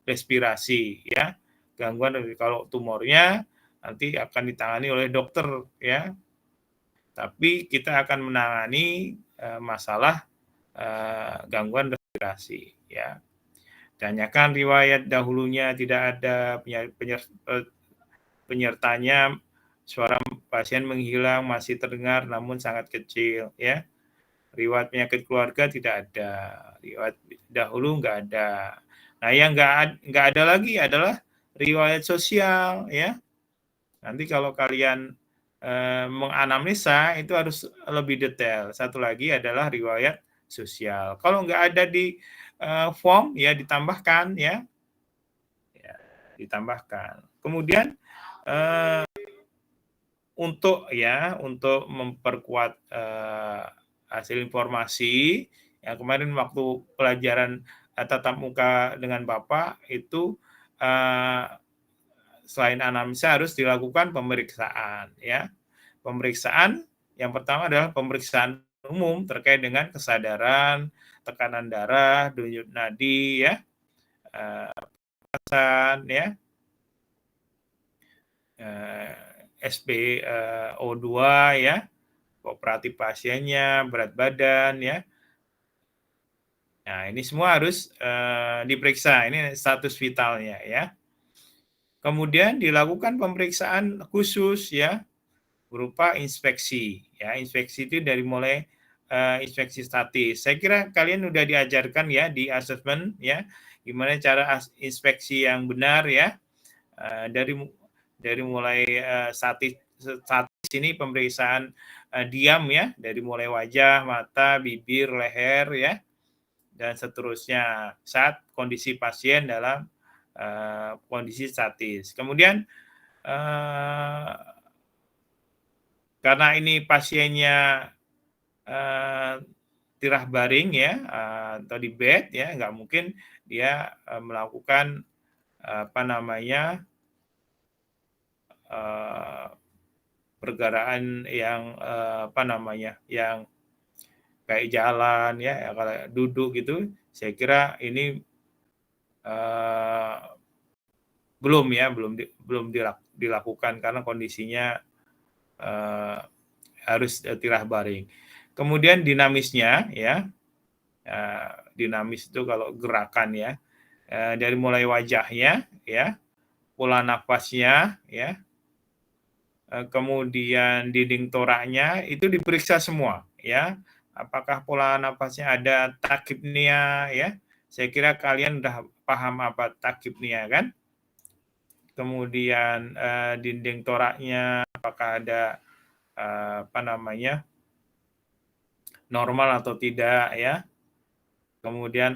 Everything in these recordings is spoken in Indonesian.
respirasi ya. Gangguan kalau tumornya nanti akan ditangani oleh dokter ya. Tapi kita akan menangani masalah gangguan respirasi ya. Tanyakan riwayat dahulunya tidak ada penyertanya, suara pasien menghilang masih terdengar namun sangat kecil ya. Riwayat penyakit keluarga tidak ada, riwayat dahulu nggak ada. Nah, yang nggak ada lagi adalah riwayat sosial ya. Nanti kalau kalian menganamnesa itu harus lebih detail. Satu lagi adalah riwayat sosial. Kalau nggak ada di form ya ditambahkan ya, ditambahkan. Kemudian untuk memperkuat hasil informasi yang kemarin waktu pelajaran tatap muka dengan Bapak itu selain anamnesa harus dilakukan pemeriksaan ya. Pemeriksaan yang pertama adalah pemeriksaan umum terkait dengan kesadaran, tekanan darah, denyut nadi ya, pernapasan ya, SpO2 ya, kooperatif pasiennya, berat badan ya. Nah, ini semua harus diperiksa, ini status vitalnya ya. Kemudian dilakukan pemeriksaan khusus ya, berupa inspeksi ya. Inspeksi itu dari mulai inspeksi statis. Saya kira kalian sudah diajarkan ya di asesmen ya, gimana cara inspeksi yang benar ya. Dari mulai statis ini pemeriksaan diam ya, dari mulai wajah, mata, bibir, leher ya, dan seterusnya saat kondisi pasien dalam kondisi statis. Kemudian karena ini pasiennya tirah baring ya atau di bed ya, nggak mungkin dia melakukan pergerakan yang yang kayak jalan ya, kalau duduk gitu, saya kira ini belum dilakukan karena kondisinya harus tirah baring. Kemudian dinamisnya ya, dinamis itu kalau gerakan ya, dari mulai wajahnya ya, pola nafasnya ya, kemudian dinding toraknya itu diperiksa semua ya. Apakah pola nafasnya ada takipnia ya? Saya kira kalian udah paham apa takipnia kan? Kemudian dinding toraknya apakah ada normal atau tidak ya? Kemudian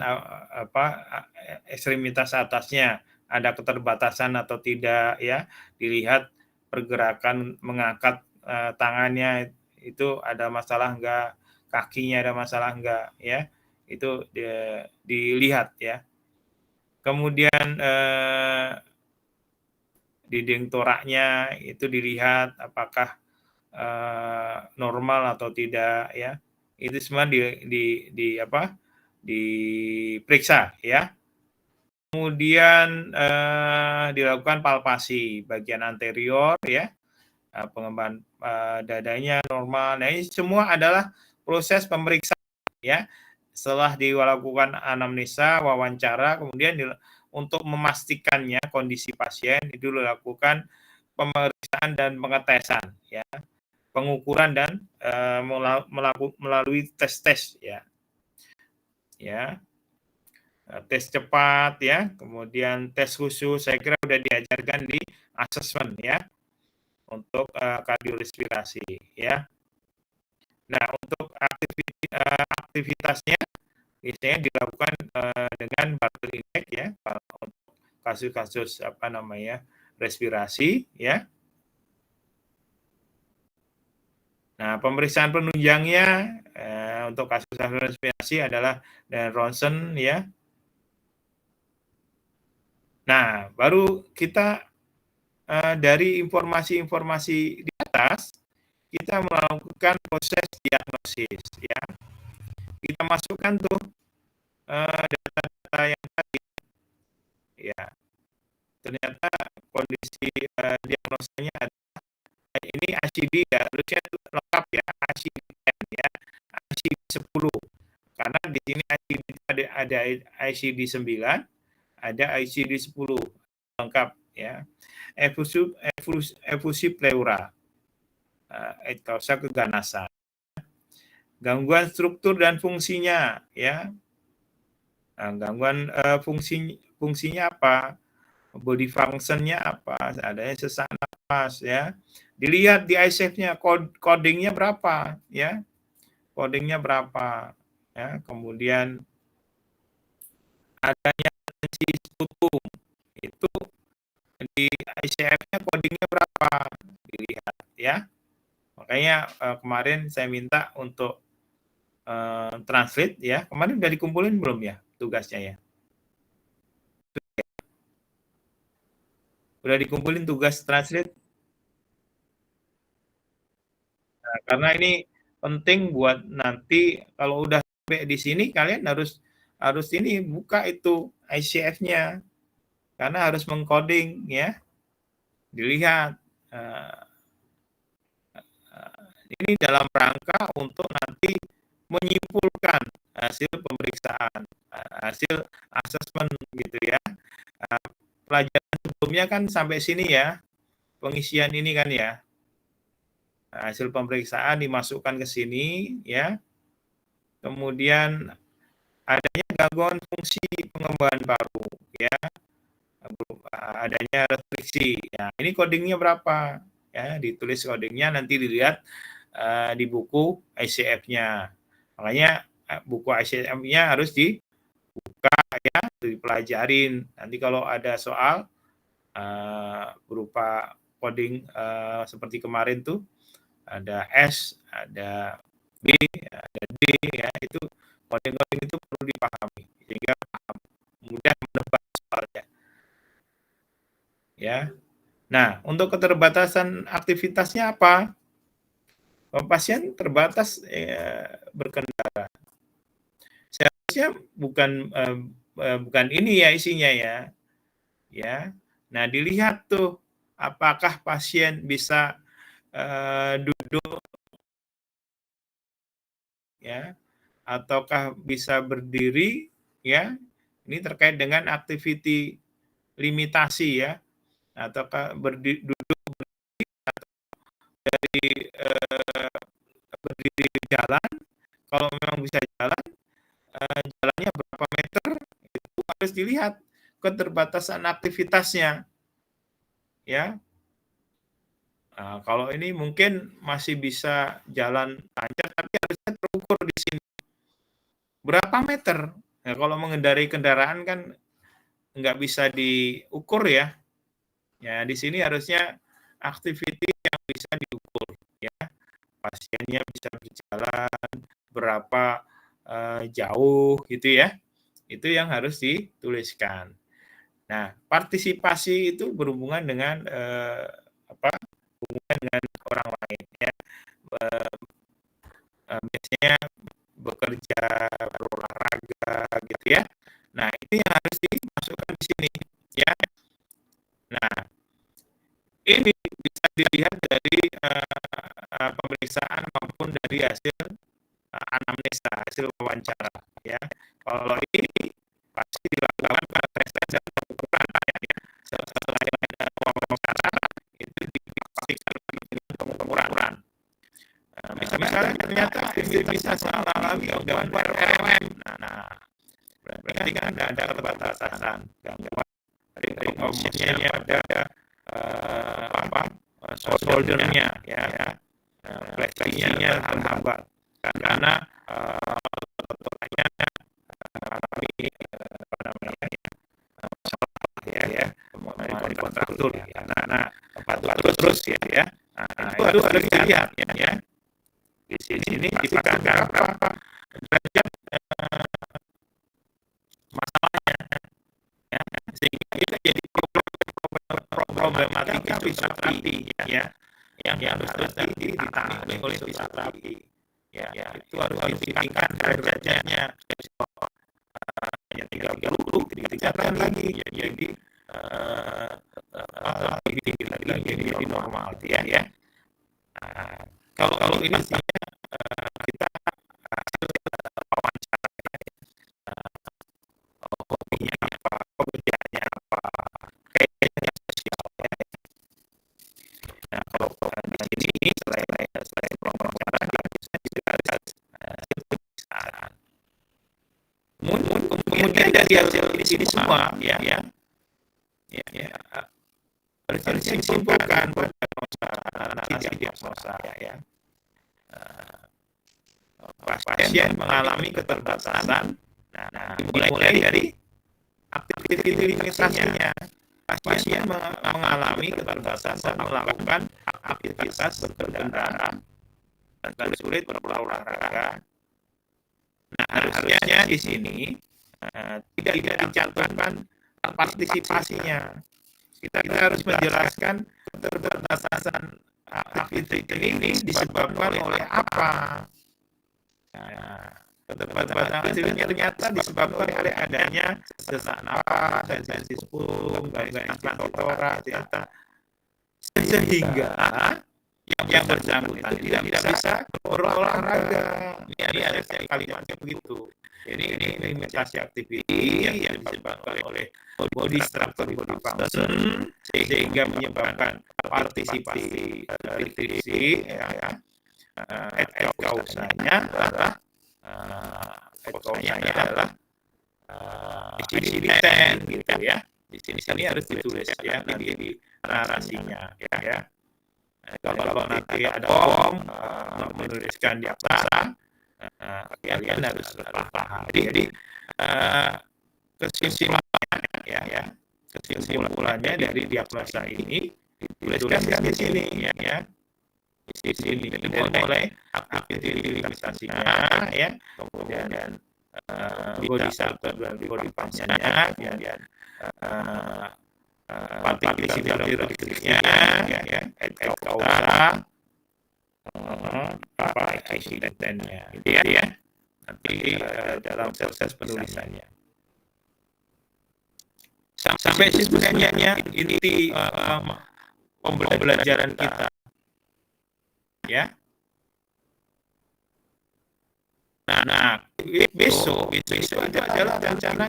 ekstremitas atasnya ada keterbatasan atau tidak ya? Dilihat pergerakan mengangkat tangannya itu ada masalah enggak, kakinya ada masalah enggak ya, itu dilihat ya. Kemudian dinding toraknya itu dilihat apakah normal atau tidak ya, itu semua diperiksa ya. Kemudian dilakukan palpasi bagian anterior ya, pengembangan dadanya normal. Nah, ini semua adalah proses pemeriksaan ya. Setelah dilakukan anamnesa, wawancara, kemudian untuk memastikannya kondisi pasien itu dilakukan pemeriksaan dan pengetesan ya, pengukuran dan melalui tes ya. Tes cepat ya, kemudian tes khusus, saya kira sudah diajarkan di asesmen ya untuk kardiorespirasi ya. Nah, untuk aktivitasnya biasanya dilakukan dengan Bartle Index ya, untuk kasus-kasus respirasi ya. Nah, pemeriksaan penunjangnya untuk kasus respirasi adalah dengan ronsen ya. Nah, baru kita dari informasi-informasi di atas, kita melakukan proses diagnosis ya. Kita masukkan tuh data-data yang tadi ya. Ternyata kondisi diagnosanya adalah ini ICD ya, harusnya lengkap ya, ICD 10 ya, ICD 10. Karena di sini ICD ada ICD 9, ada ICD 10 lengkap ya. Efusi pleura, ektosa keganasan. Gangguan struktur dan fungsinya ya. Nah, gangguan fungsinya apa? Body function-nya apa? Adanya sesak napas ya. Dilihat di ICF-nya codingnya berapa ya. Codingnya berapa ya. Kemudian adanya tensi sputum itu di ICF-nya codingnya berapa? Dilihat ya. Makanya kemarin saya minta untuk translate ya. Kemarin udah dikumpulin belum ya tugasnya ya? Udah dikumpulin tugas translate? Nah, karena ini penting buat nanti kalau udah sampai di sini kalian harus ini buka itu ICF-nya. Karena harus mengcoding ya. Dilihat ini dalam rangka untuk nanti menyimpulkan hasil pemeriksaan, hasil asesmen gitu ya. Pelajaran sebelumnya kan sampai sini ya, pengisian ini kan ya. Hasil pemeriksaan dimasukkan ke sini ya. Kemudian adanya gangguan fungsi pengembangan paru ya. Adanya restriksi. Ya, ini codingnya berapa? Ya, ditulis codingnya nanti dilihat di buku ICF-nya. Makanya buku ICF-nya harus dibuka ya, dipelajarin. Nanti kalau ada soal berupa coding seperti kemarin tuh ada S, ada B, ada D ya, itu coding-coding itu perlu dipahami sehingga mudah menebak soalnya. Ya. Nah, untuk keterbatasan aktivitasnya apa? Pasien terbatas berkendara. Seharusnya bukan ini ya isinya ya. Ya. Nah, dilihat tuh apakah pasien bisa duduk ya ataukah bisa berdiri ya. Ini terkait dengan activity limitasi ya. Ataukah duduk dari berdiri jalan, kalau memang bisa jalan, jalannya berapa meter, itu harus dilihat keterbatasan aktivitasnya. Ya. Nah, kalau ini mungkin masih bisa jalan lancar, tapi harusnya terukur di sini. Berapa meter? Nah, kalau mengendarai kendaraan kan nggak bisa diukur ya. Ya, di sini harusnya activity yang bisa diukur ya. Pasiennya bisa berjalan berapa jauh gitu ya. Itu yang harus dituliskan. Nah, partisipasi itu berhubungan dengan hubungan dengan orang lain ya. Biasanya bekerja, berolahraga gitu ya. Nah, itu yang harus dimasukkan di sini ya. Nah, ini bisa dilihat dari pemeriksaan maupun dari hasil anamnesa, hasil wawancara ya. Kalau ini pasti dilakukan pada tes dan pengukuran ya. Selain wawancara itu dipastikan dengan pengukuran. Misalnya ternyata bisa mengalami gangguan RMM. Nah, berarti kan ada keterbatasan gangguan dari oksigennya pada shoulder-nya ya. Fleksinya terhambat karena mengalami masalah kontraktur ya. Nah, terus ya. Nah, itu harus dilihat ya. Di sini dikatakan berapa derajat masalahnya ya. Sehingga kita jadi problematika fisioterapi ya. Yang harus ditangani oleh fisioterapi ya. Itu harus ditingkatkan derajatnya. Hanya 30, 35 ditingkatkan lagi, jadi lebih tinggi lagi jadi normal, ya. Nah, kalau ini kita wawancara, hobinya apa, pekerjaannya apa, kayaknya sosial, ya. Nah, kalau di sini selain wawancara juga ada pemeriksaan. Kemudian dari hasil di sini semua, ya, harus disimpulkan pada narasi diagnosa, ya. Pasien mengalami keterbatasan. Nah, dimulai dari aktivitasnya. Pasien mengalami keterbatasan melakukan aktivitas berkendara dan sulit berolahraga. Nah, harusnya di sini tidak dicantumkan partisipasinya. Kita harus menjelaskan keterbatasan aktivitas ini disebabkan oleh apa. Nah, keterbatasan aktivitas ternyata disebabkan oleh adanya sesak napas, tendensi punggung, garis toraks, ternyata sehingga yang bersangkutan tidak bisa berolahraga. Ini ada kalimatnya begitu. Jadi ini limitasi aktivitas yang disebabkan oleh body structure body function sehingga menyebabkan partisipasi aktiviti, ya. Kausanya adalah insiden, gitu, ya. Di sini harus ditulis, ya, nanti di narasinya, ya. Kalau nanti ada menuliskan diagnosa, kalian harus paham. Jadi kesimpulannya dari diagnosa ini dituliskan di sini, ya. Di sini mulai aktivitasnya, ya, kemudian body structure dan body function-nya, kemudian partisipasinya, ya, kausa, apa insidennya, ya. Nanti dalam proses penulisannya. Sampai sebenarnya inti pembelajaran kita, ya. Nah, besok itu adalah rencana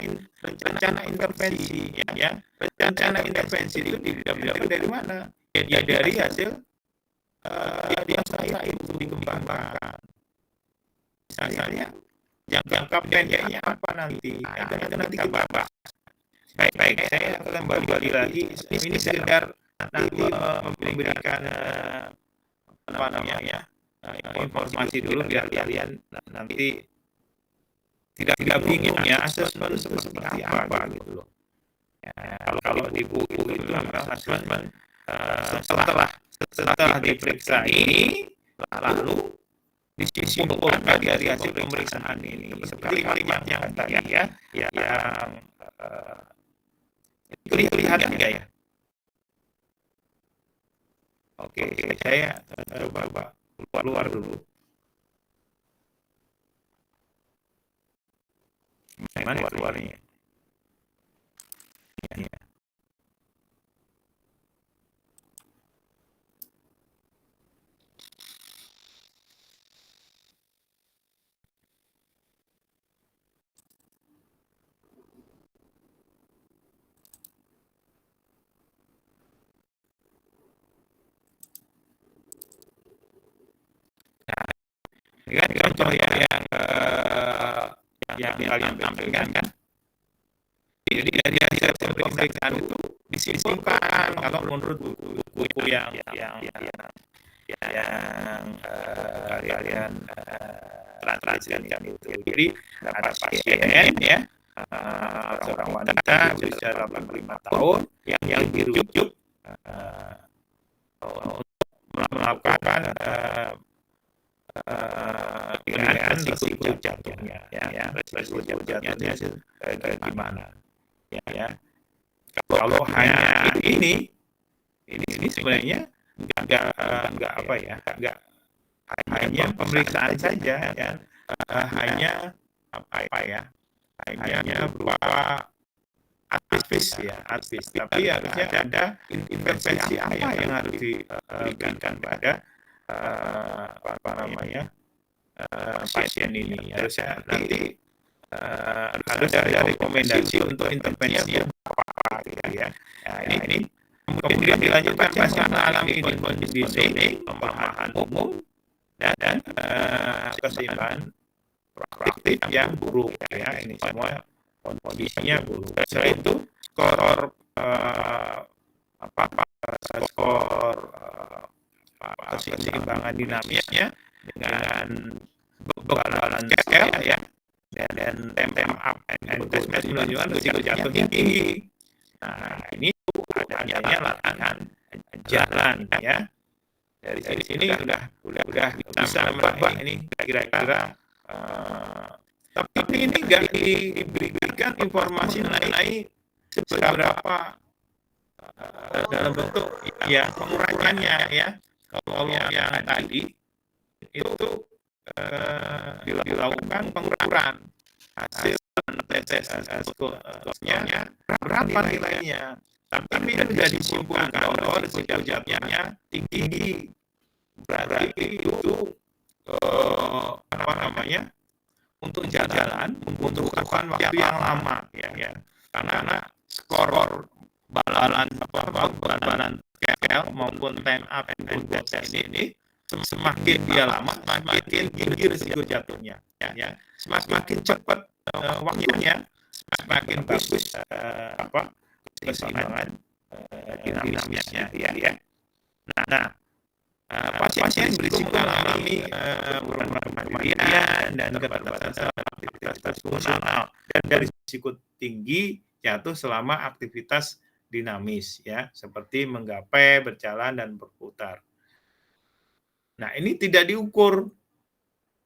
intervensi, ya. Rencana intervensi itu didapat dari mana? Ya dari hasil diagnosa itu dikembangkan. Misalnya jangka pendeknya apa nanti? Itu nanti kita bahas. Baik, saya kembali lagi. Ini sekedar nanti memberikan apa namanya, informasi dulu biar kalian nanti tidak bingung, ya, asesmen seperti apa gitu loh. Ya, kalau di buku itu memang asesmen setelah diperiksa ini lalu disimpulkan dari hasil pemeriksaan ini seperti kalimatnya tadi, ya, yang kelihatan nggak, ya? Oke, saya coba keluar dulu. Gimana keluarnya? Ya. Ini kan contoh yang kalian tampilkan, kan. Jadi dari hasil pemeriksaan itu disimpulkan kalau menurut buku yang kalian transkripsikan itu. Jadi ada pasien, ya, seorang wanita berusia 85 tahun yang dirujuk untuk melakukan resiko jantungnya, ya, resiko jantungnya gimana, ya. Kalau hanya ini sebenarnya nggak apa, ya, nggak hanya pemeriksaan saja, kan, hanya apa, ya, hanya berupa advis ya, advis. Tapi harusnya ada intervensi apa yang harus diberikan pada apa namanya pasien ini. Harusnya nanti harus ada rekomendasi untuk intervensi apa gitu ya. Nah, ini kemudian dilanjutkan pasien mengalami kondisi pemahaman umum dan keseimbangan proaktif yang buruk ya. Ini semua kondisinya buruk. Setelah itu skor skor keseimbangan dinamisnya dengan bebalan scale ya dan temp up and test menunjukkan risiko jatuh tinggi. Nah, ini adanya latihan jalan ya. Dari sini udah bisa meraba ini kira-kira tapi ini nggak diberikan informasi mengenai seberapa dalam bentuk ya pengurangannya ya. Kalau yang tadi itu dilakukan pengukuran hasil tes skornya berapa nilainya, tapi sudah disimpulkan bahwa risiko jatuhnya tinggi. Berarti itu apa namanya untuk jalan membutuhkan waktu yang lama ya karena skor balalan scale maupun time up and test ini semakin dia lama semakin tinggi risiko jatuhnya ya semakin cepat waktunya semakin bagus keseimbangan dinamisnya ya. Nah pasien berisiko mengalami kematian dan keterbatasan aktivitas fungsional dan dari risiko tinggi jatuh selama aktivitas dinamis ya seperti menggapai, berjalan dan berputar. Nah, ini tidak diukur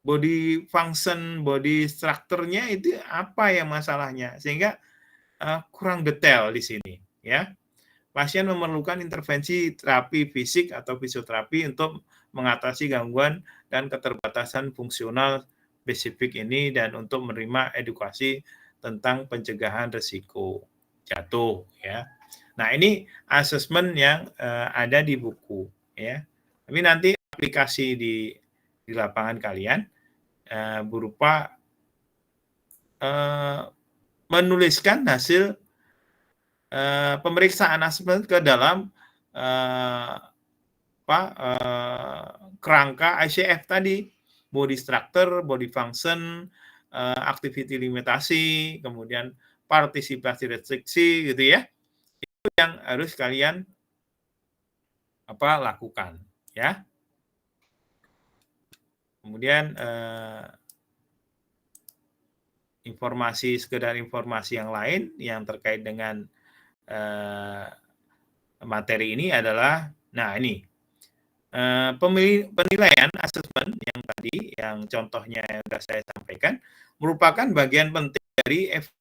body function, body structure-nya itu apa yang masalahnya sehingga kurang detail di sini ya. Pasien memerlukan intervensi terapi fisik atau fisioterapi untuk mengatasi gangguan dan keterbatasan fungsional spesifik ini dan untuk menerima edukasi tentang pencegahan risiko jatuh ya. Nah, ini asesmen yang ada di buku ya. Tapi nanti aplikasi di lapangan kalian berupa menuliskan hasil pemeriksaan asesmen ke dalam kerangka ICF tadi, body structure, body function, activity limitasi, kemudian partisipasi restriksi gitu ya. Itu yang harus kalian lakukan ya. Kemudian sekedar informasi yang lain yang terkait dengan materi ini adalah, nah ini penilaian asesmen yang tadi, yang contohnya yang sudah saya sampaikan, merupakan bagian penting dari evaluasi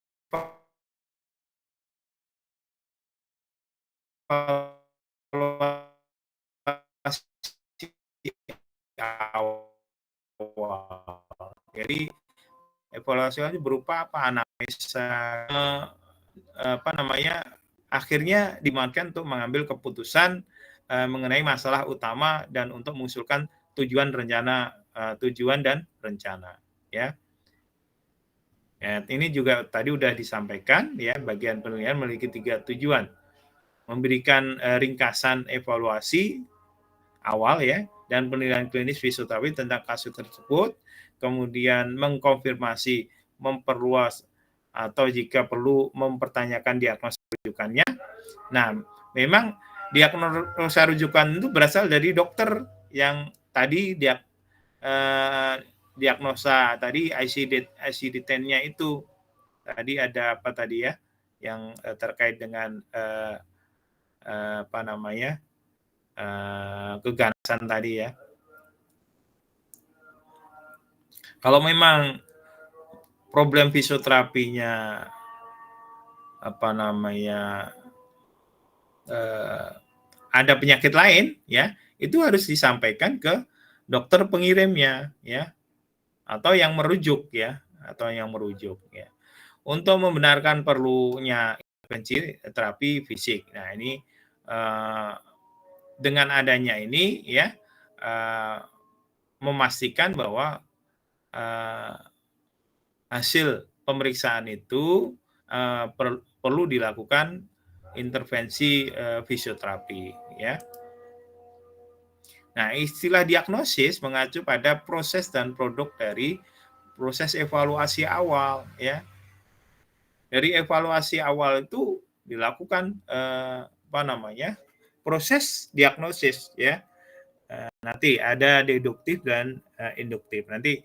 awal. Jadi evaluasi berupa analisa akhirnya dimanfaatkan untuk mengambil keputusan mengenai masalah utama dan untuk mengusulkan tujuan dan rencana ya. Ini juga tadi sudah disampaikan ya, bagian penilaian memiliki 3 tujuan. Memberikan ringkasan evaluasi awal ya dan penilaian klinis fisioterapi tentang kasus tersebut, kemudian mengkonfirmasi, memperluas atau jika perlu mempertanyakan diagnosa rujukannya. Nah, memang diagnosa rujukan itu berasal dari dokter yang tadi diagnosa tadi ICD-10-nya itu tadi ada apa tadi ya yang terkait dengan keganasan tadi ya. Kalau memang problem fisioterapinya ada penyakit lain ya, itu harus disampaikan ke dokter pengirimnya ya, atau yang merujuk ya. Untuk membenarkan perlunya intervensi terapi fisik. Nah, ini dengan adanya ini ya memastikan bahwa hasil pemeriksaan itu perlu dilakukan intervensi fisioterapi ya. Nah, istilah diagnosis mengacu pada proses dan produk dari proses evaluasi awal ya. Dari evaluasi awal itu dilakukan proses diagnosis ya. Nanti ada deduktif dan induktif nanti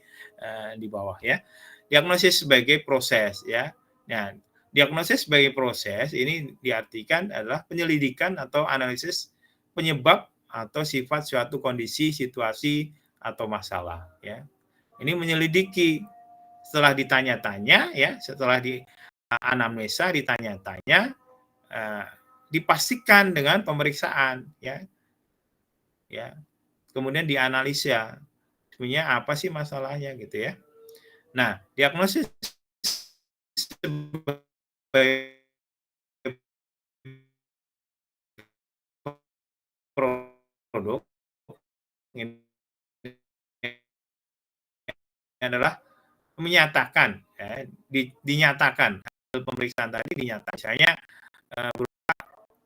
di bawah ya. Diagnosis sebagai proses ya. Nah, diagnosis sebagai proses ini diartikan adalah penyelidikan atau analisis penyebab atau sifat suatu kondisi, situasi atau masalah ya. Ini menyelidiki setelah ditanya-tanya ya, setelah di anamnesa ditanya-tanya dipastikan dengan pemeriksaan ya. Ya. Kemudian dianalisa sebenarnya apa sih masalahnya gitu ya. Nah, diagnosis sebagai produk ini adalah menyatakan ya, dinyatakan hasil pemeriksaan tadi dinyatakan misalnya berupa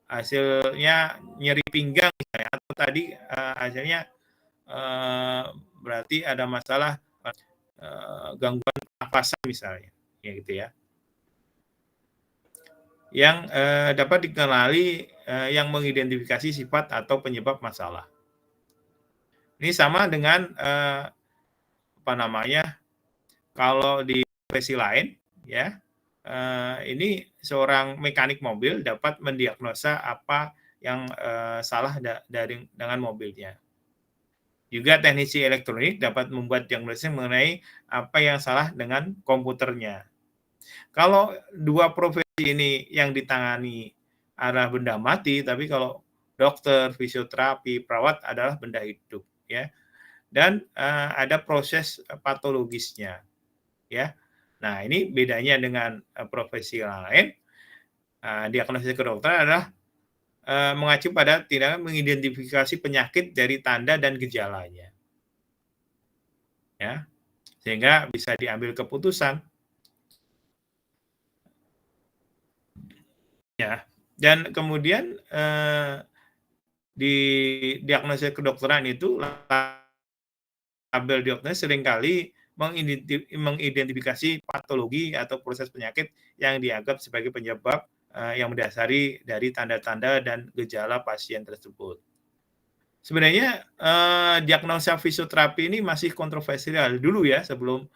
hasilnya nyeri pinggang misalnya, atau tadi hasilnya berarti ada masalah gangguan pernafasan misalnya ya gitu ya, yang dapat dikenali yang mengidentifikasi sifat atau penyebab masalah. Ini sama dengan kalau di profesi lain ya, ini seorang mekanik mobil dapat mendiagnosa apa yang salah dengan mobilnya. Juga teknisi elektronik dapat membuat diagnosis mengenai apa yang salah dengan komputernya. Kalau dua profesi ini yang ditangani adalah benda mati, tapi kalau dokter, fisioterapi, perawat adalah benda hidup ya. Dan ada proses patologisnya ya. Nah, ini bedanya dengan profesi lain. Diagnosis kedokteran adalah mengacu pada tindakan mengidentifikasi penyakit dari tanda dan gejalanya. Ya. Sehingga bisa diambil keputusan. Ya. Dan kemudian di diagnosis kedokteran itu label diagnosis seringkali mengidentifikasi patologi atau proses penyakit yang dianggap sebagai penyebab yang mendasari dari tanda-tanda dan gejala pasien tersebut. Sebenarnya diagnosa fisioterapi ini masih kontroversial dulu ya, sebelum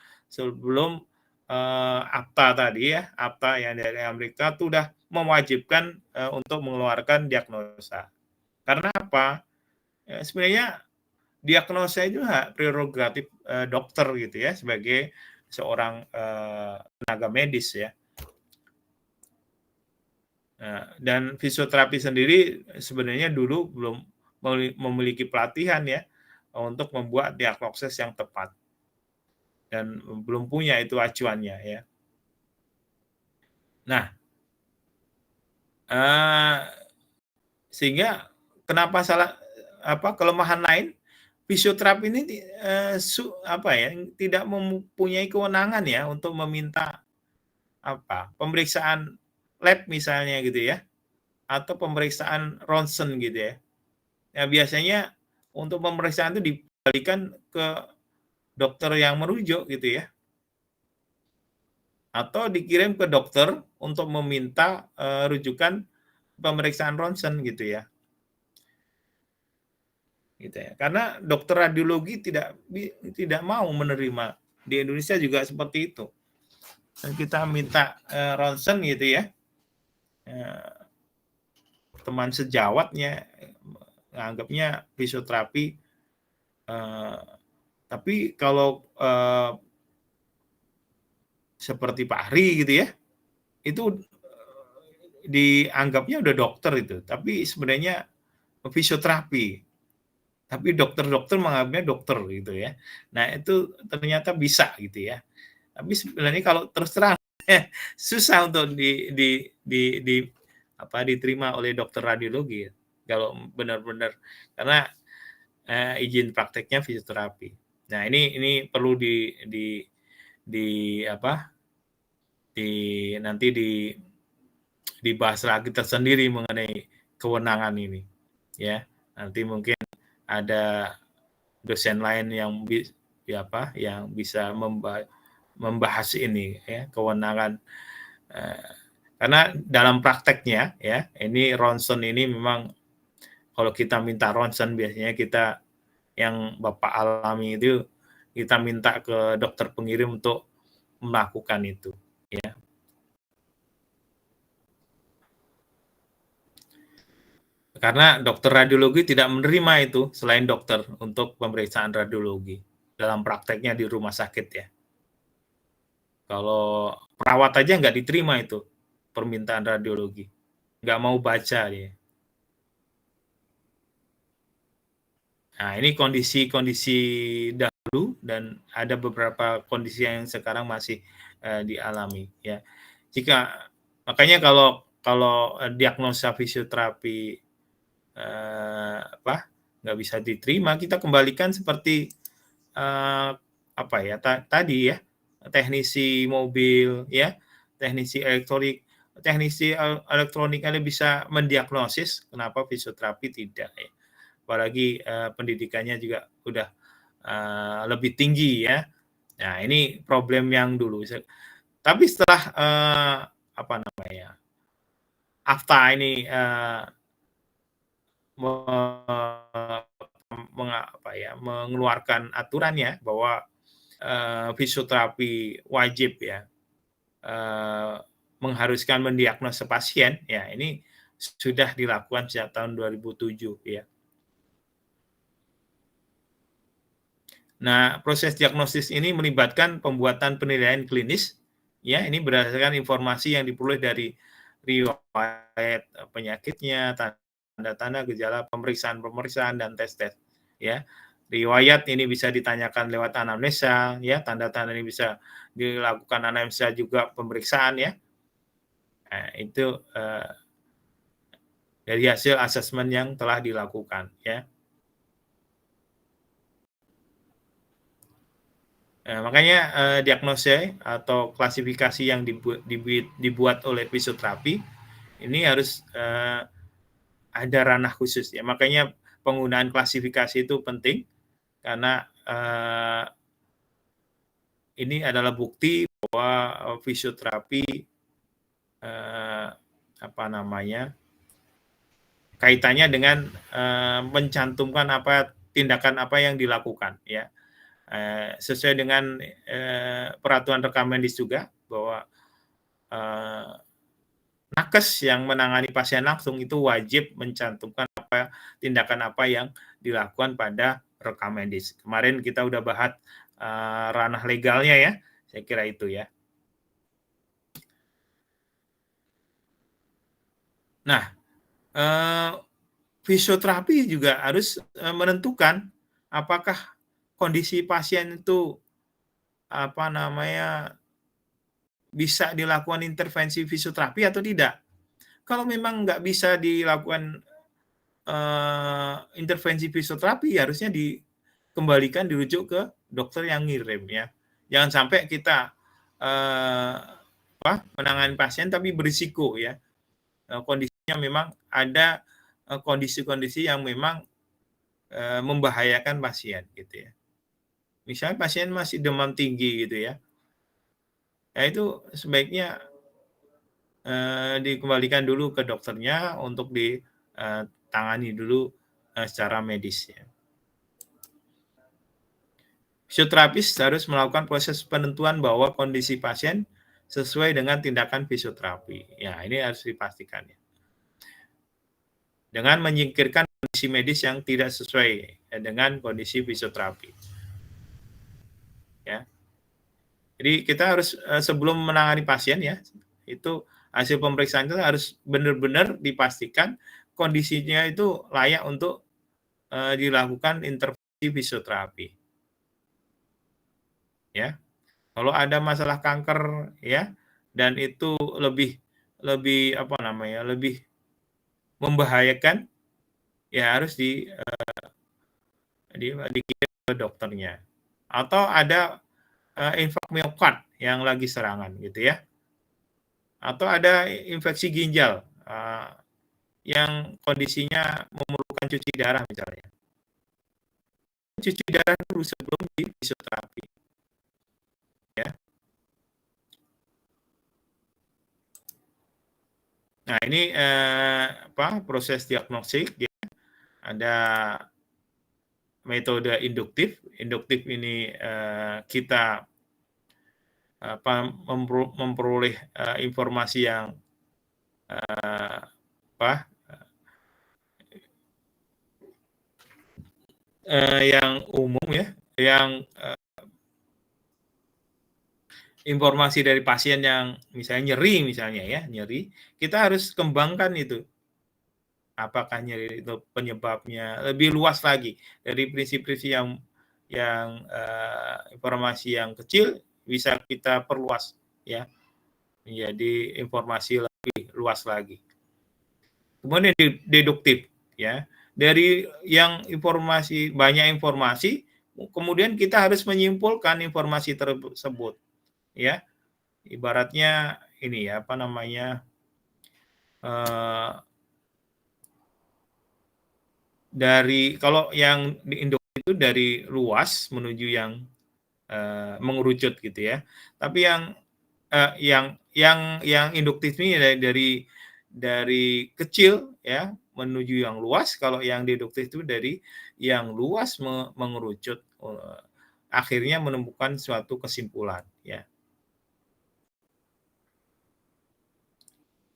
APTA tadi ya, APTA yang dari Amerika itu sudah mewajibkan untuk mengeluarkan diagnosa. Karena apa? Sebenarnya diagnosa itu hak prerogatif dokter gitu ya, sebagai seorang tenaga medis ya. Dan fisioterapi sendiri sebenarnya dulu belum memiliki pelatihan ya untuk membuat diagnosis yang tepat, dan belum punya itu acuannya ya. Nah, sehingga kenapa kelemahan lain, fisioterapi ini tidak mempunyai kewenangan ya untuk meminta pemeriksaan lab misalnya gitu ya, atau pemeriksaan ronsen gitu ya. Ya biasanya untuk pemeriksaan itu dibalikan ke dokter yang merujuk gitu ya, atau dikirim ke dokter untuk meminta rujukan pemeriksaan ronsen gitu ya. Gitu ya. Karena dokter radiologi tidak mau menerima. Di Indonesia juga seperti itu. Dan kita minta ronsen gitu ya. Teman sejawatnya anggapnya fisioterapi. Tapi kalau seperti Pak Ari gitu ya, itu dianggapnya udah dokter itu, tapi sebenarnya fisioterapi. Tapi dokter-dokter menganggapnya dokter gitu ya. Nah, itu ternyata bisa gitu ya. Tapi sebenarnya kalau terus terang susah untuk diterima oleh dokter radiologi kalau benar-benar, karena izin prakteknya fisioterapi. Nah, ini perlu nanti dibahas lagi tersendiri mengenai kewenangan ini, ya. Nanti mungkin ada dosen lain yang bisa membahas ini, ya, kewenangan, karena dalam prakteknya, ya, ini ronsen ini memang kalau kita minta ronsen biasanya kita yang Bapak alami itu kita minta ke dokter pengirim untuk melakukan itu, ya. Karena dokter radiologi tidak menerima itu selain dokter untuk pemeriksaan radiologi dalam prakteknya di rumah sakit, ya. Kalau perawat aja nggak diterima itu permintaan radiologi, nggak mau baca dia. Nah, ini kondisi-kondisi dahulu dan ada beberapa kondisi yang sekarang masih dialami, ya. Makanya kalau diagnosa fisioterapi nggak bisa diterima, kita kembalikan seperti tadi, ya, teknisi mobil, ya, teknisi elektronik ada bisa mendiagnosis, kenapa fisioterapi tidak, ya. Apalagi pendidikannya juga udah lebih tinggi, ya. Nah, ini problem yang dulu. Tapi setelah AFTA ini mengeluarkan aturannya bahwa fisioterapi wajib, ya, mengharuskan mendiagnosa pasien, ya, ini sudah dilakukan sejak tahun 2007, ya. Nah, proses diagnosis ini melibatkan pembuatan penilaian klinis, ya, ini berdasarkan informasi yang diperoleh dari riwayat penyakitnya, tanda-tanda gejala, pemeriksaan dan tes-tes, ya. Riwayat ini bisa ditanyakan lewat anamnesa, ya, tanda-tanda ini bisa dilakukan anamnesa juga pemeriksaan, ya. Nah, itu dari hasil asesmen yang telah dilakukan, ya. Makanya diagnosa atau klasifikasi yang dibuat oleh fisioterapi ini harus ada ranah khusus, ya. Makanya penggunaan klasifikasi itu penting karena ini adalah bukti bahwa fisioterapi kaitannya dengan mencantumkan tindakan apa yang dilakukan, ya. Sesuai dengan peraturan rekam medis juga bahwa nakes yang menangani pasien langsung itu wajib mencantumkan tindakan apa yang dilakukan pada rekam medis. Kemarin kita udah bahas ranah legalnya, ya, saya kira itu, ya. Nah, fisioterapi juga harus menentukan apakah kondisi pasien itu bisa dilakukan intervensi fisioterapi atau tidak. Kalau memang nggak bisa dilakukan intervensi fisioterapi, harusnya dirujuk ke dokter yang ngirim, ya. Jangan sampai kita menangani pasien tapi berisiko, ya. Kondisinya memang ada kondisi-kondisi yang memang membahayakan pasien, gitu, ya. Misalnya pasien masih demam tinggi, gitu, ya. Ya itu sebaiknya dikembalikan dulu ke dokternya untuk ditangani dulu secara medis, ya. Fisioterapis harus melakukan proses penentuan bahwa kondisi pasien sesuai dengan tindakan fisioterapi. Ya, ini harus dipastikan, ya. Dengan menyingkirkan kondisi medis yang tidak sesuai dengan kondisi fisioterapi, ya. Jadi kita harus sebelum menangani pasien, ya, itu hasil pemeriksaan itu harus benar-benar dipastikan kondisinya itu layak untuk dilakukan intervensi fisioterapi, ya. Kalau ada masalah kanker, ya, dan itu lebih membahayakan, ya harus dikirim ke dokternya. Atau ada infark miokard yang lagi serangan gitu ya. Atau ada infeksi ginjal yang kondisinya memerlukan cuci darah misalnya. Cuci darah dulu sebelum di fisioterapi. Ya. Nah ini proses diagnostik ya. Ada metode induktif. Induktif ini kita memperoleh informasi yang yang umum ya, yang informasi dari pasien yang misalnya nyeri, kita harus kembangkan itu. Apakah nyeri itu penyebabnya lebih luas lagi dari prinsip-prinsip yang informasi yang kecil bisa kita perluas ya menjadi informasi lebih luas lagi. Kemudian deduktif ya. Dari yang banyak informasi, kemudian kita harus menyimpulkan informasi tersebut ya. Ibaratnya ini ya, kalau yang diinduktif itu dari luas menuju yang mengerucut gitu ya. Tapi yang induktif ini dari kecil ya menuju yang luas. Kalau yang deduktif itu dari yang luas mengerucut, akhirnya menemukan suatu kesimpulan ya.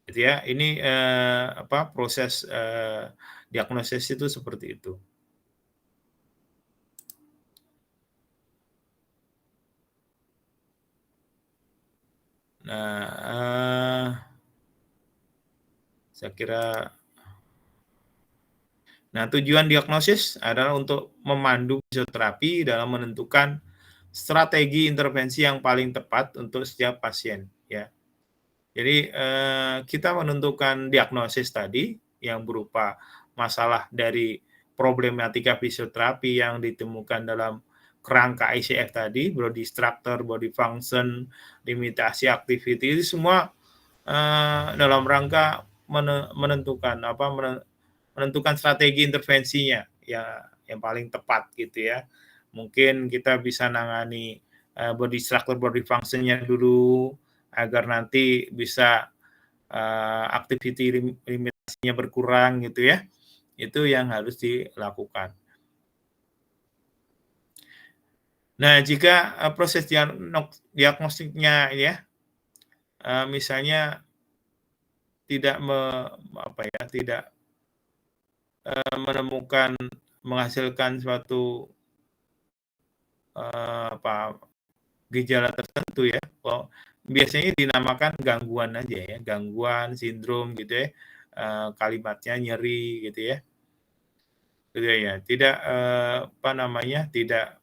Gitu ya. Ini proses diagnosis itu seperti itu. Nah, saya kira. Nah, tujuan diagnosis adalah untuk memandu fisioterapi dalam menentukan strategi intervensi yang paling tepat untuk setiap pasien, ya. Jadi, kita menentukan diagnosis tadi yang berupa masalah dari problematika fisioterapi yang ditemukan dalam kerangka ICF tadi, body structure, body function, limitasi activity, itu semua dalam rangka menentukan strategi intervensinya ya yang paling tepat gitu ya. Mungkin kita bisa nangani body structure, body function-nya dulu agar nanti bisa activity limitasinya berkurang gitu ya. Itu yang harus dilakukan. Nah, jika proses diagnostiknya ya misalnya tidak menemukan menghasilkan suatu gejala tertentu ya. Biasanya dinamakan gangguan aja ya, gangguan, sindrom gitu ya. Kalimatnya nyeri gitu ya. Gitu ya. Tidak tidak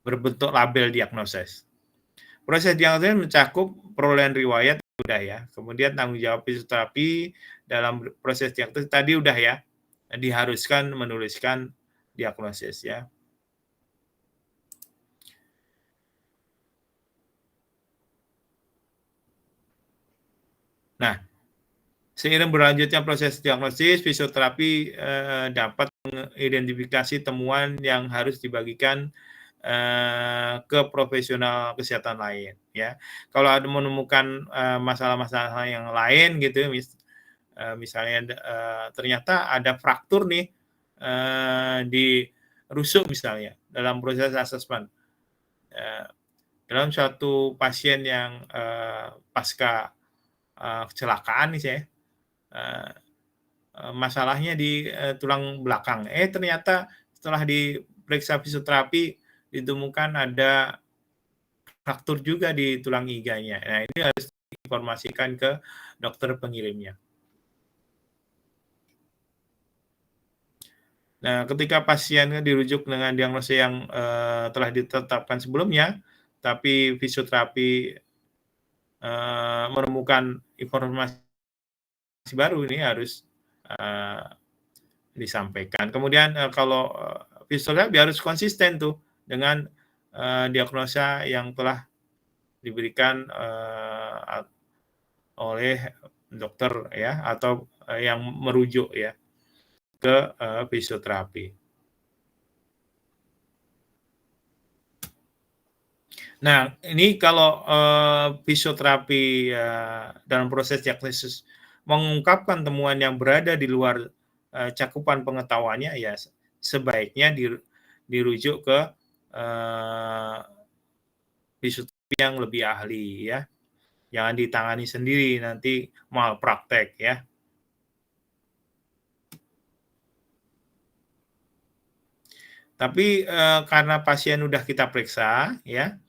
berbentuk label diagnosis. Proses diagnosis mencakup perolehan riwayat udah ya. Kemudian tanggung jawab fisioterapi dalam proses diagnosis tadi udah ya. Diharuskan menuliskan diagnosis ya. Nah, seiring berlanjutnya proses diagnosis, fisioterapi dapat mengidentifikasi temuan yang harus dibagikan ke profesional kesehatan lain ya. Kalau ada menemukan masalah-masalah yang lain gitu misalnya ternyata ada fraktur nih di rusuk misalnya dalam proses asesmen dalam suatu pasien yang pasca kecelakaan nih saya masalahnya di tulang belakang. Ternyata setelah diperiksa fisioterapi ditemukan ada fraktur juga di tulang iganya. Nah, ini harus diinformasikan ke dokter pengirimnya. Nah, ketika pasien dirujuk dengan diagnosis yang telah ditetapkan sebelumnya, tapi fisioterapi menemukan informasi baru ini harus disampaikan. Kemudian kalau fisioterapi harus konsisten tuh dengan diagnosa yang telah diberikan oleh dokter ya, atau yang merujuk ya ke fisioterapi. Nah, ini kalau fisioterapi dalam proses diagnosis mengungkapkan temuan yang berada di luar cakupan pengetahuannya, ya sebaiknya dirujuk ke fisioterapi yang lebih ahli ya. Jangan ditangani sendiri, nanti malpraktek ya. Tapi karena pasien udah kita periksa ya,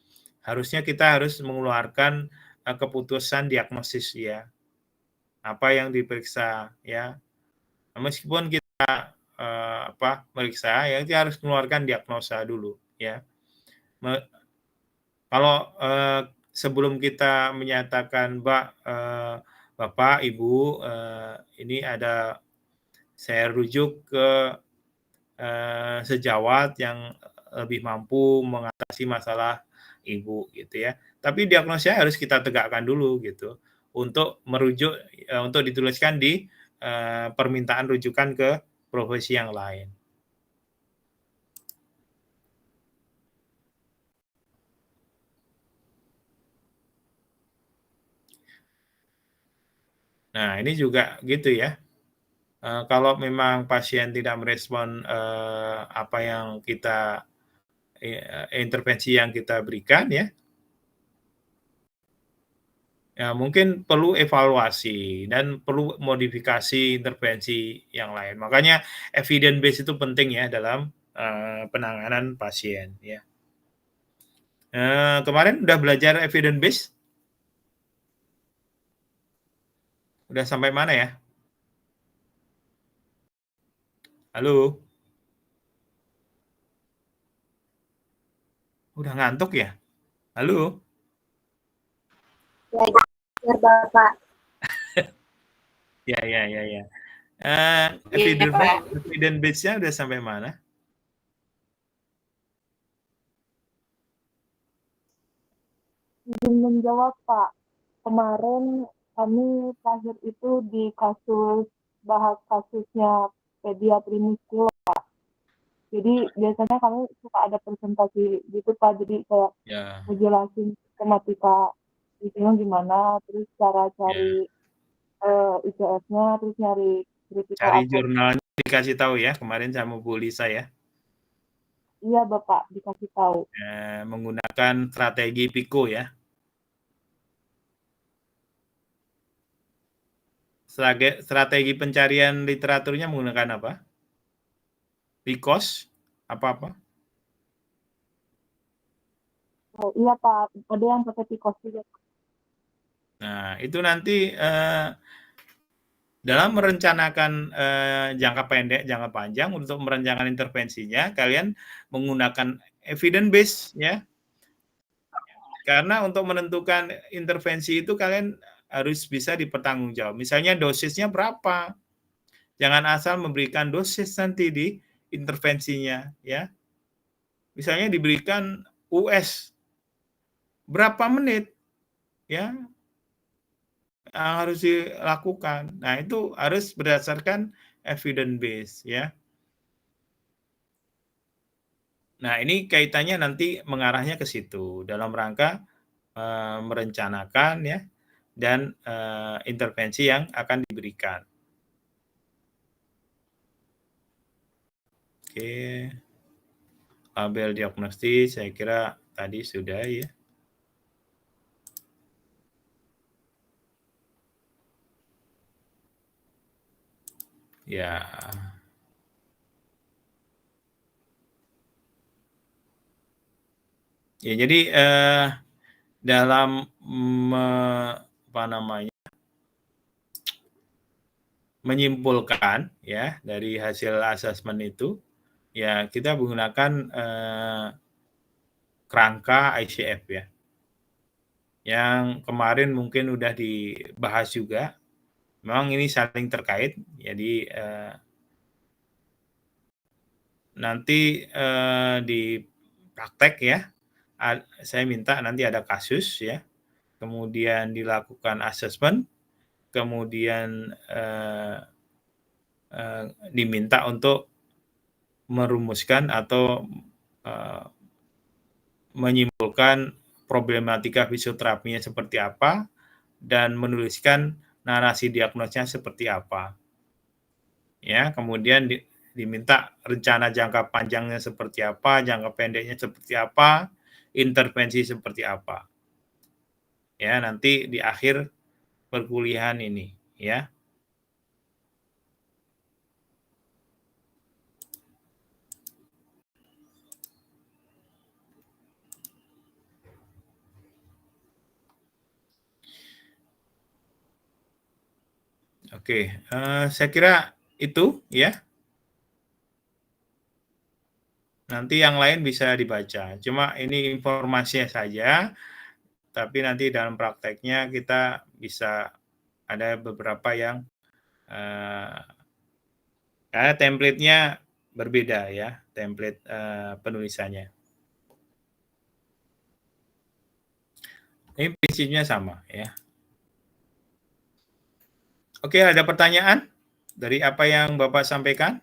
harusnya kita harus mengeluarkan keputusan diagnosis ya. Apa yang diperiksa ya. Meskipun kita meriksa ya, kita harus mengeluarkan diagnosa dulu ya. Kalau sebelum kita menyatakan Bapak, Ibu, ini saya rujuk ke sejawat yang lebih mampu mengatasi masalah Ibu gitu ya. Tapi diagnosa harus kita tegakkan dulu gitu untuk merujuk untuk dituliskan di permintaan rujukan ke profesi yang lain. Nah, ini juga gitu ya. Kalau memang pasien tidak merespon apa yang kita intervensi yang kita berikan ya, ya mungkin perlu evaluasi dan perlu modifikasi intervensi yang lain. Makanya evidence base itu penting ya dalam penanganan pasien ya. Kemarin udah belajar evidence base? Udah sampai mana ya? Halo? Udah ngantuk ya? Halo? Ya, Bapak. Ya. Iya, Pak. Evidence base-nya udah sampai mana? Belum menjawab, Pak. Kemarin kami terakhir itu di bahas kasusnya pediatri muskul, Pak. Jadi biasanya kami suka ada presentasi gitu, Pak. Jadi kayak Ya. ngejelasin sistematika isinya gimana, terus cara cari ICF-nya, terus nyari critical Cari outcome. jurnalnya dikasih tahu ya, kemarin sama Bu Lisa ya. Iya, Bapak, dikasih tahu. Menggunakan strategi PICO ya. Strategi pencarian literaturnya menggunakan apa? PICOS? Apa-apa? Oh, iya, Pak. Ada yang pakai PICOS juga. Nah, itu nanti dalam merencanakan jangka pendek, jangka panjang untuk merencanakan intervensinya, kalian menggunakan evidence base ya. Karena untuk menentukan intervensi itu kalian harus bisa dipertanggungjawab. Misalnya dosisnya berapa? Jangan asal memberikan dosis nanti di intervensinya ya. Misalnya diberikan US berapa menit ya yang harus dilakukan. Nah, itu harus berdasarkan evidence base ya. Nah, ini kaitannya nanti mengarahnya ke situ dalam rangka merencanakan ya dan intervensi yang akan diberikan. Oke. Label diagnostis saya kira tadi sudah ya. Ya. Ya, jadi dalam menyimpulkan ya dari hasil asesmen itu, ya kita menggunakan kerangka ICF ya. Yang kemarin mungkin udah dibahas juga Memang ini saling terkait, jadi nanti di praktek ya, saya minta nanti ada kasus ya, kemudian dilakukan assessment, kemudian diminta untuk merumuskan atau menyimpulkan problematika fisioterapinya seperti apa, dan menuliskan narasi diagnosnya seperti apa. Ya, kemudian diminta rencana jangka panjangnya seperti apa, jangka pendeknya seperti apa, intervensi seperti apa. Ya, nanti di akhir perkuliahan ini, ya. Oke, saya kira itu ya. Nanti yang lain bisa dibaca. Cuma ini informasinya saja, tapi nanti dalam prakteknya kita bisa ada beberapa yang karena template-nya berbeda ya, template penulisannya. Ini prinsipnya sama ya. Oke, ada pertanyaan dari apa yang Bapak sampaikan?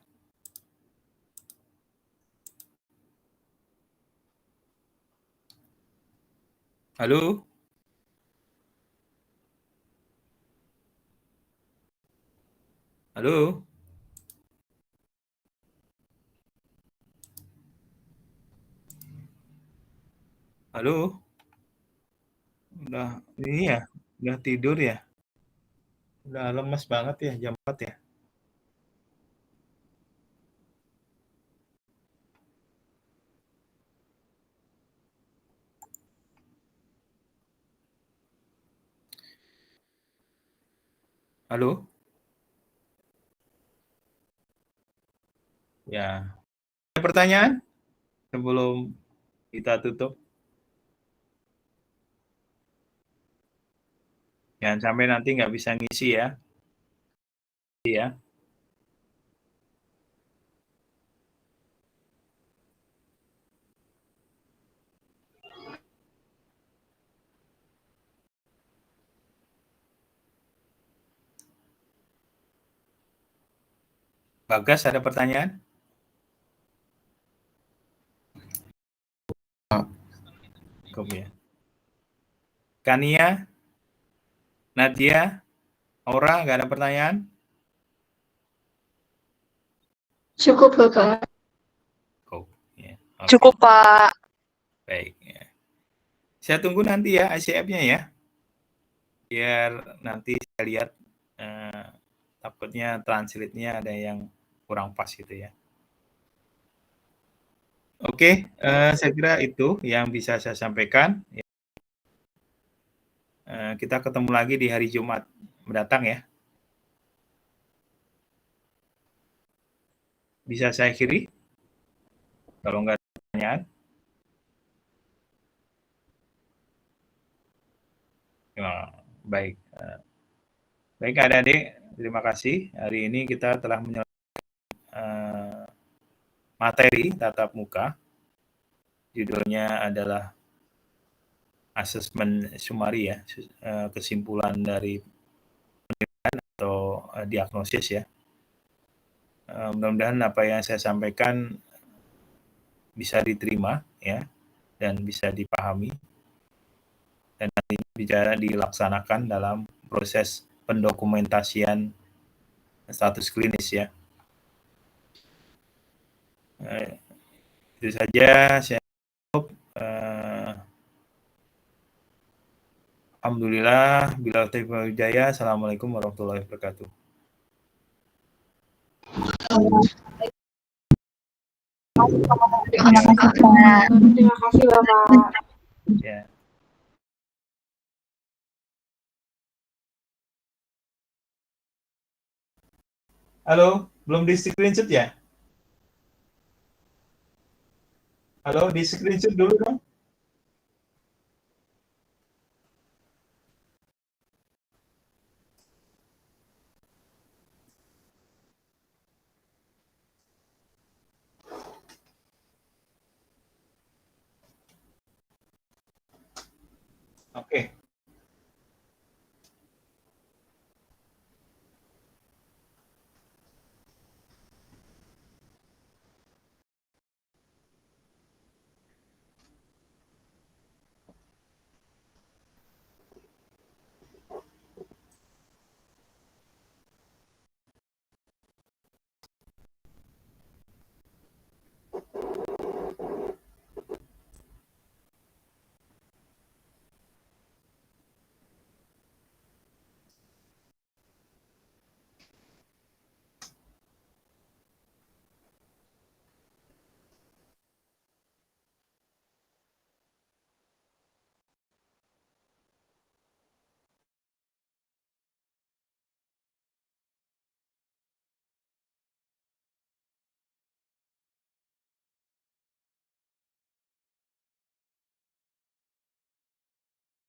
Halo? Halo? Halo? Udah ini ya, udah tidur ya? Udah lemes banget ya, jam 4 ya? Halo? Ya. Ada pertanyaan sebelum kita tutup? Jangan sampai nanti nggak bisa ngisi ya. Ya. Bagas ada pertanyaan? Cukup ya. Kania, Nadia, Aura, nggak ada pertanyaan? Cukup, Bapak. Cukup. Ya. Okay. Cukup, Pak. Baik. Ya. Saya tunggu nanti ya ICF-nya ya. Biar nanti saya lihat takutnya translate-nya ada yang kurang pas gitu ya. Oke, saya kira itu yang bisa saya sampaikan. Kita ketemu lagi di hari Jumat mendatang ya. Bisa saya akhiri? Kalau nggak ada pertanyaan. Baik. Baik adik-adik, terima kasih. Hari ini kita telah menyelesaikan materi tatap muka. Judulnya adalah asesmen sumari ya, kesimpulan dari penelitian atau diagnosis ya. Mudah-mudahan apa yang saya sampaikan bisa diterima ya dan bisa dipahami dan nanti bisa dilaksanakan dalam proses pendokumentasian status klinis ya. Itu saja saya tutup. Alhamdulillah, bila taufiq wal hidayah. Assalamualaikum warahmatullahi wabarakatuh. Terima kasih, Bapak. Ya. Halo, belum di screenshot ya? Halo, di screenshot dulu dong.